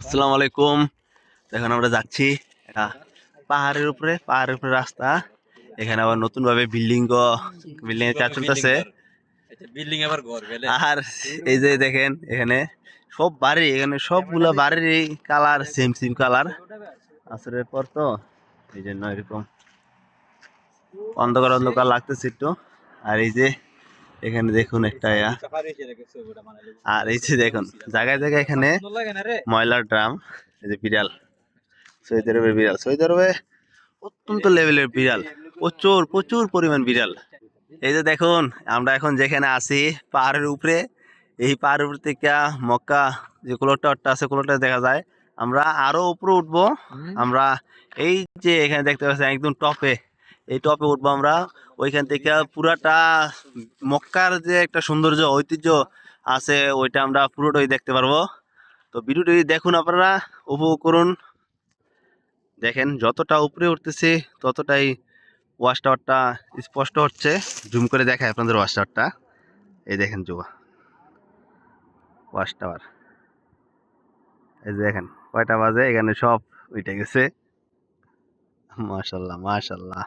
আসসালামু আলাইকুম। এখন আমরা যাচ্ছি এটা পাহাড়ের উপরে রাস্তা। এখানে আবার নতুন ভাবে বিল্ডিং এর কাজ চলতেছে। আর এই যে দেখেন এখানে সব বাড়ি, এখানে সবগুলা বাড়ির কালার সেম সেম কালার। আসরের পর তো এই জন্য এরকম অন্ধকার অন্ধকার লাগতেছে একটু। আর এই যে এখানে দেখুন একটা আর এই যে দেখুন জায়গায় জায়গায় এখানে ময়লার ড্রাম। এই যে বিড়াল, সৌদি আরবে অত্যন্ত লেভেলের বিড়াল, প্রচুর প্রচুর পরিমাণ বিড়াল। এই যে দেখুন আমরা এখন যেখানে আছি পাহাড়ের উপরে, এই পাহাড়ের উপর থেকে মক্কা যে কুলোটারটা আছে কুলোটা দেখা যায়। আমরা আরো উপরে উঠবো। আমরা এই যে এখানে দেখতে পাচ্ছি একদম টপে, এই টপে উঠবো আমরা। ওইখান থেকে পুরাটা মক্কার যে একটা সৌন্দর্য ঐতিহ্য আছে ওইটা আমরা পুরোটাই দেখতে পারবো। তো ভিডিওটি দেখুন, আপনারা উপভোগ করুন। দেখেন যতটা উপরে উঠতেছে ততটাই ওয়াচ টাওয়ারটা স্পষ্ট হচ্ছে। জুম করে দেখায় আপনাদের ওয়াচ টাওয়ারটা। এই দেখেন ওয়াচ টাওয়ার, এই যে দেখেন কয়টা বাজে, এখানে সব উঠে গেছে। মাশাল্লাহ মাশাল্লাহ।